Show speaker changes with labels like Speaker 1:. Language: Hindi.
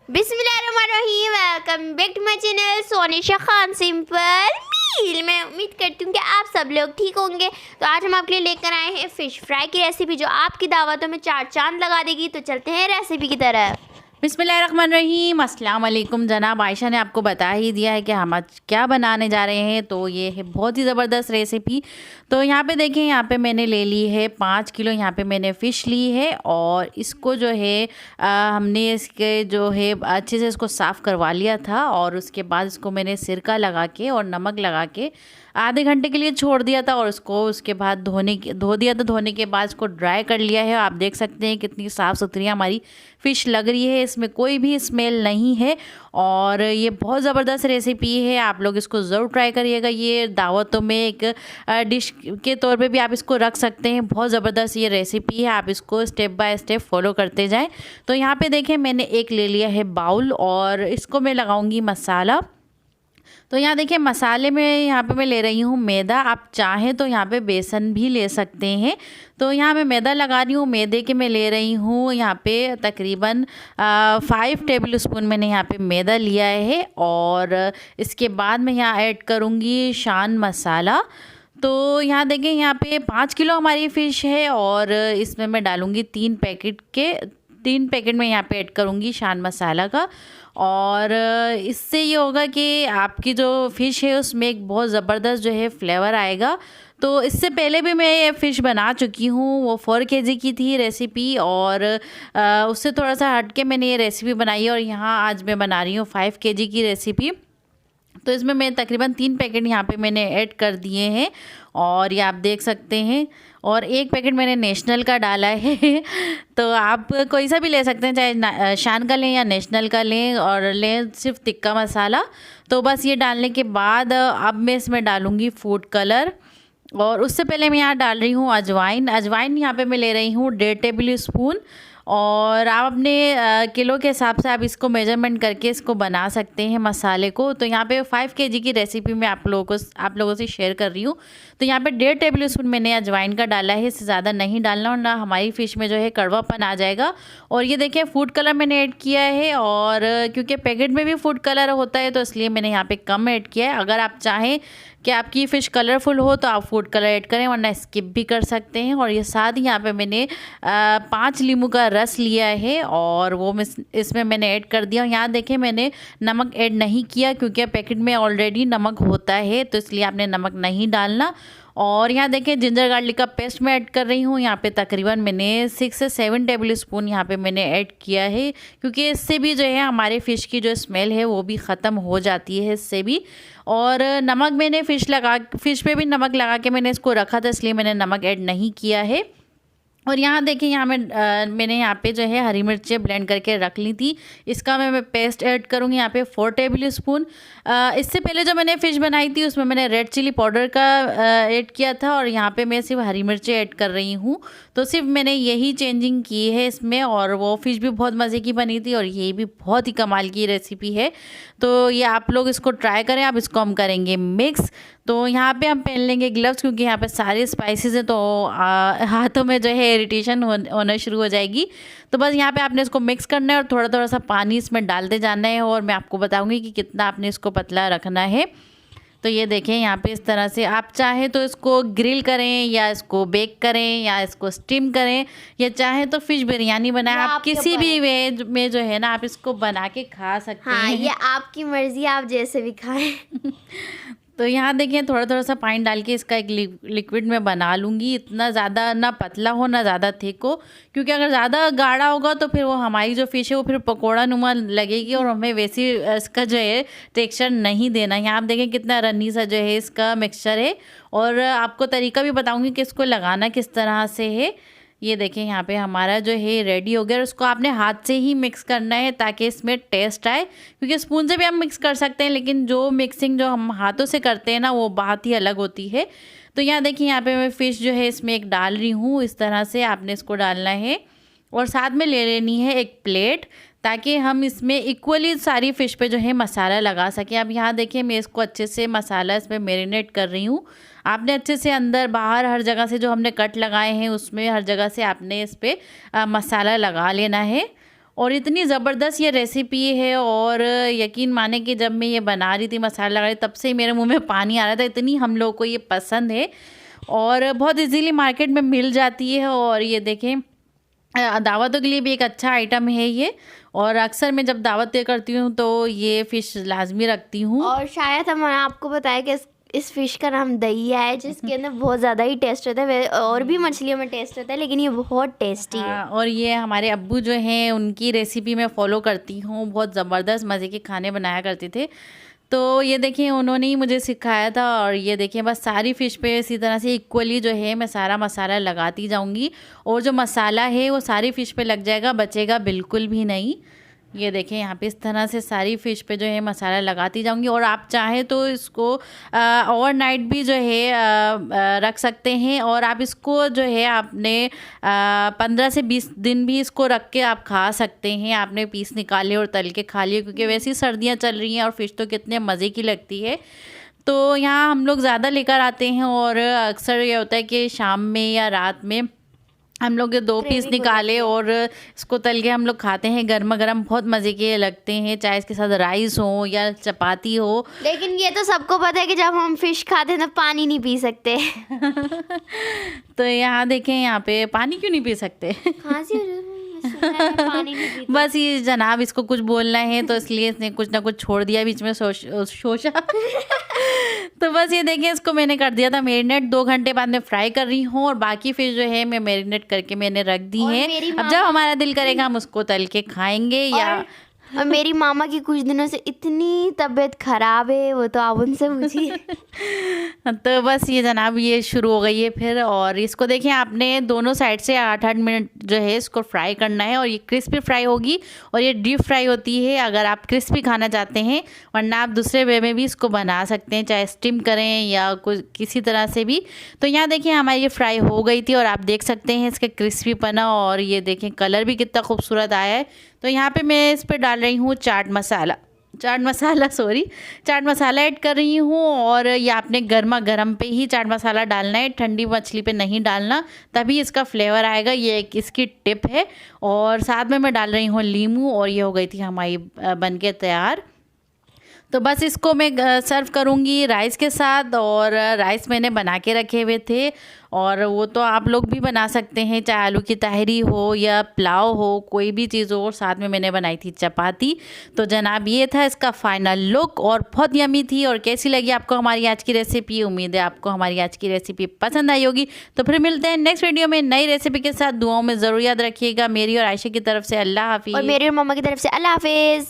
Speaker 1: बिस्मिल्लाहिर्रहमानिर्रहीम। Welcome back to my channel Sonisha Khan simple meal. मैं उम्मीद करती हूँ कि आप सब लोग ठीक होंगे। तो आज हम आपके लिए लेकर आए हैं फ़िश फ्राई की रेसिपी जो आपकी दावतों में चार चांद लगा देगी। तो चलते हैं रेसिपी की तरफ।
Speaker 2: बिस्मिल्लाहिर्रहमानिर्रहीम। अस्सलाम वालेकुम। जनाब आयशा ने आपको बता ही दिया है कि हम आज क्या बनाने जा रहे हैं। तो ये है बहुत ही ज़बरदस्त रेसिपी। तो यहाँ पे देखें, यहाँ पे मैंने ले ली है 5 किलो यहाँ पे मैंने फ़िश ली है और इसको जो है हमने इसके जो है अच्छे से इसको साफ़ करवा लिया था और उसके बाद इसको मैंने सिरका लगा के और नमक लगा के आधे घंटे के लिए छोड़ दिया था और उसके बाद धो दिया था। धोने के बाद इसको ड्राई कर लिया है। आप देख सकते हैं कितनी साफ़ सुथरी हमारी फ़िश लग रही है, इसमें कोई भी स्मेल नहीं है और ये बहुत ज़बरदस्त रेसिपी है। आप लोग इसको ज़रूर ट्राई करिएगा। ये दावतों में एक डिश के तौर पे भी आप इसको रख सकते हैं। बहुत ज़बरदस्त ये रेसिपी है, आप इसको स्टेप बाय स्टेप फॉलो करते जाएं। तो यहाँ पे देखें, मैंने एक ले लिया है बाउल और इसको मैं लगाऊंगी मसाला। तो यहाँ देखिए, मसाले में यहाँ पे मैं ले रही हूँ मैदा। आप चाहें तो यहाँ पे बेसन भी ले सकते हैं। तो यहाँ मैं मैदा लगा रही हूँ। मैदे के मैं ले रही हूँ यहाँ पे तकरीबन 5 टेबल स्पून मैंने यहाँ पे मैदा लिया है और इसके बाद मैं यहाँ ऐड करूँगी शान मसाला। तो यहाँ देखें, यहाँ पे 5 किलो हमारी फ़िश है और इसमें मैं डालूँगी 3 पैकेट में यहाँ पे ऐड करूँगी शान मसाला का। और इससे ये होगा कि आपकी जो फ़िश है उसमें एक बहुत ज़बरदस्त जो है फ्लेवर आएगा। तो इससे पहले भी मैं ये फ़िश बना चुकी हूँ, वो 4 केजी की थी रेसिपी और उससे थोड़ा सा हट के मैंने ये रेसिपी बनाई है और यहाँ आज मैं बना रही हूँ 5 केजी की रेसिपी। तो इसमें मैं तकरीबन 3 पैकेट यहाँ पे मैंने ऐड कर दिए हैं और ये आप देख सकते हैं। और 1 पैकेट मैंने नेशनल का डाला है तो आप कोई सा भी ले सकते हैं, चाहे शान का लें या नेशनल का लें और लें सिर्फ तिक्का मसाला। तो बस ये डालने के बाद अब मैं इसमें डालूँगी फूड कलर और उससे पहले मैं यहाँ डाल रही हूँ अजवाइन यहाँ पे मैं ले रही हूँ 1.5 टेबल स्पून। और आप अपने किलो के हिसाब से आप इसको मेजरमेंट करके इसको बना सकते हैं मसाले को। तो यहाँ पे 5 केजी की रेसिपी मैं आप लोगों से शेयर कर रही हूँ। तो यहाँ पे 1.5 टेबल स्पून मैंने अजवाइन का डाला है, इससे ज़्यादा नहीं डालना वरना हमारी फ़िश में जो है कड़वापन आ जाएगा। और ये देखिए, फूड कलर मैंने ऐड किया है और क्योंकि पैकेट में भी फूड कलर होता है तो इसलिए मैंने यहाँ पे कम ऐड किया है। अगर आप चाहें कि आपकी फ़िश कलरफुल हो तो आप फूड कलर ऐड करें वरना स्किप भी कर सकते हैं। और ये साथ ही यहाँ पे मैंने 5 नींबू का रस लिया है और वो इसमें मैंने ऐड कर दिया। यहाँ देखें, मैंने नमक ऐड नहीं किया क्योंकि पैकेट में ऑलरेडी नमक होता है तो इसलिए आपने नमक नहीं डालना। और यहाँ देखें, जिंजर गार्लिक का पेस्ट मैं ऐड कर रही हूँ। यहाँ पे तकरीबन मैंने 6 से 7 टेबल स्पून यहाँ पे मैंने ऐड किया है क्योंकि इससे भी जो है हमारे फ़िश की जो स्मेल है वो भी ख़त्म हो जाती है इससे भी। और नमक मैंने फ़िश पे भी नमक लगा के मैंने इसको रखा था, इसलिए मैंने नमक ऐड नहीं किया है। और यहाँ देखिए, यहाँ मैंने यहाँ पे जो है हरी मिर्चें ब्लेंड करके रख ली थी, इसका मैं पेस्ट ऐड करूँगी यहाँ पे 4 टेबल स्पून। इससे पहले जो मैंने फ़िश बनाई थी उसमें मैंने रेड चिली पाउडर का ऐड किया था और यहाँ पे मैं सिर्फ हरी मिर्चें ऐड कर रही हूँ। तो सिर्फ मैंने यही चेंजिंग की है इसमें और वो फ़िश भी बहुत मज़े की बनी थी और ये भी बहुत ही कमाल की रेसिपी है। तो ये आप लोग इसको ट्राई करें। अब इसको हम करेंगे मिक्स। तो यहाँ पे हम पहन लेंगे ग्लव्स क्योंकि यहाँ पे सारे स्पाइसेस हैं तो हाथों में जो है इरिटेशन होना शुरू हो जाएगी। तो बस यहाँ पे आपने इसको मिक्स करना है और थोड़ा थोड़ा सा पानी इसमें डालते जाना है और मैं आपको बताऊँगी कि कितना आपने इसको पतला रखना है। तो ये देखें, यहाँ पे इस तरह से आप चाहें तो इसको ग्रिल करें या इसको बेक करें या इसको स्टीम करें या चाहें तो फ़िश बिरयानी बनाएं। आप किसी भी वे में जो है ना आप इसको बना के खा सकते हैं।
Speaker 1: ये आपकी मर्ज़ी, आप जैसे भी खाएं।
Speaker 2: तो यहाँ देखिए, थोड़ा थोड़ा सा पानी डाल के इसका एक लिक्विड में बना लूँगी। इतना ज़्यादा ना पतला हो ना ज़्यादा थिक हो क्योंकि अगर ज़्यादा गाढ़ा होगा तो फिर वो हमारी जो फ़िश है वो फिर पकौड़ा नुमा लगेगी और हमें वैसी इसका जो है टेक्सचर नहीं देना। यहाँ आप देखें कितना रन्नी सा जो है इसका मिक्सचर है और आपको तरीका भी बताऊँगी कि इसको लगाना किस तरह से है। ये देखें, यहाँ पे हमारा जो है रेडी हो गया और उसको आपने हाथ से ही मिक्स करना है ताकि इसमें टेस्ट आए। क्योंकि स्पून से भी हम मिक्स कर सकते हैं लेकिन जो मिक्सिंग जो हम हाथों से करते हैं ना वो बहुत ही अलग होती है। तो यहाँ देखिए, यहाँ पे मैं फ़िश जो है इसमें एक डाल रही हूँ। इस तरह से आपने इसको डालना है और साथ में ले लेनी है एक प्लेट ताकि हम इसमें इक्वली सारी फ़िश पे जो है मसाला लगा सकें। अब यहाँ देखिए, मैं इसको अच्छे से मसाला इसमें मैरिनेट कर रही हूँ। आपने अच्छे से अंदर बाहर हर जगह से जो हमने कट लगाए हैं उसमें हर जगह से आपने इस पर मसाला लगा लेना है। और इतनी ज़बरदस्त ये रेसिपी है, और यकीन माने कि जब मैं ये बना रही थी, मसाला लगा रही तब से ही मेरे मुंह में पानी आ रहा था, इतनी हम लोग को ये पसंद है और बहुत इजीली मार्केट में मिल जाती है। और ये देखें दावतों के लिए भी एक अच्छा आइटम है ये, और अक्सर मैं जब दावत करती हूँ तो ये फ़िश लाजमी रखती हूँ।
Speaker 1: और शायद हम आपको बताया कि इस फिश का नाम दहिया है, जिसके अंदर बहुत ज़्यादा ही टेस्ट होता है। और भी मछलियों में टेस्ट होता है, लेकिन ये बहुत टेस्टी है।
Speaker 2: और ये हमारे अब्बू जो हैं उनकी रेसिपी मैं फॉलो करती हूँ, बहुत ज़बरदस्त मज़े के खाने बनाया करते थे। तो ये देखिए उन्होंने ही मुझे सिखाया था। और ये देखिए बस सारी फ़िश पे इसी तरह से इक्वली जो है मैं सारा मसाला लगाती जाऊंगी, और जो मसाला है वो सारी फ़िश पे लग जाएगा, बचेगा बिल्कुल भी नहीं। ये देखें यहाँ पे इस तरह से सारी फ़िश पे जो है मसाला लगाती जाऊंगी। और आप चाहें तो इसको ओवरनाइट भी जो है रख सकते हैं, और आप इसको जो है आपने 15 से 20 दिन भी इसको रख के आप खा सकते हैं। आपने पीस निकाले और तल के खा लिए, क्योंकि वैसी सर्दियाँ चल रही हैं और फ़िश तो कितने मज़े की लगती है। तो यहाँ हम लोग ज़्यादा लेकर आते हैं, और अक्सर ये होता है कि शाम में या रात में हम लोग 2 पीस निकाले और इसको तल के हम लोग खाते हैं गर्मा गर्म, बहुत मज़े के लगते हैं, चाहे इसके साथ राइस हो या चपाती हो।
Speaker 1: लेकिन ये तो सबको पता है कि जब हम फिश खाते हैं तो पानी नहीं पी सकते।
Speaker 2: तो यहाँ देखें, यहाँ पे पानी क्यों नहीं पी सकते?
Speaker 1: खांसी पानी नहीं पीते।
Speaker 2: बस ये जनाब इसको कुछ बोलना है तो इसलिए इसने कुछ ना कुछ छोड़ दिया बीच में, शोशा। तो बस ये देखें, इसको मैंने कर दिया था मैरिनेट। 2 घंटे बाद मैं फ्राई कर रही हूँ, और बाकी फिश जो है मैं मैरिनेट करके मैंने रख दी है। अब जब हमारा दिल करेगा हम उसको तल के खाएंगे।
Speaker 1: और मेरी मामा की कुछ दिनों से इतनी तबीयत खराब है, वो तो आप उनसे पूछिए।
Speaker 2: तो बस ये जनाब ये शुरू हो गई है फिर। और इसको देखें, आपने दोनों साइड से 8-8 मिनट जो है इसको फ्राई करना है, और ये क्रिस्पी फ्राई होगी और ये डीप फ्राई होती है अगर आप क्रिस्पी खाना चाहते हैं। वरना आप दूसरे वे में भी इसको बना सकते हैं, चाहे स्टीम करें या कुछ किसी तरह से भी। तो यहाँ देखिए हमारी ये फ्राई हो गई थी, और आप देख सकते हैं इसका क्रिस्पीपना, और ये देखें कलर भी कितना खूबसूरत आया है। तो यहाँ पे मैं इस पर डाल रही हूँ चाट मसाला ऐड कर रही हूँ। और ये आपने गर्मा गर्म पे ही चाट मसाला डालना है, ठंडी मछली पे नहीं डालना, तभी इसका फ्लेवर आएगा। ये एक इसकी टिप है। और साथ में मैं डाल रही हूँ नींबू, और ये हो गई थी हमारी बनके तैयार। तो बस इसको मैं सर्व करूँगी राइस के साथ। और राइस मैंने बना के रखे हुए थे, और वो तो आप लोग भी बना सकते हैं, चाहे आलू की ताहरी हो या पुलाव हो, कोई भी चीज़ हो। और साथ में मैंने बनाई थी चपाती। तो जनाब ये था इसका फाइनल लुक, और बहुत यमी थी। और कैसी लगी आपको हमारी आज की रेसिपी? उम्मीद है आपको हमारी आज की रेसिपी पसंद आई होगी। तो फिर मिलते हैं नेक्स्ट वीडियो में नई रेसिपी के साथ। दुआओं में ज़रूर याद रखिएगा। मेरी और आयशा की तरफ से अल्लाह हाफिज़,
Speaker 1: और मेरी और मम्मा की तरफ से अल्लाह हाफिज़।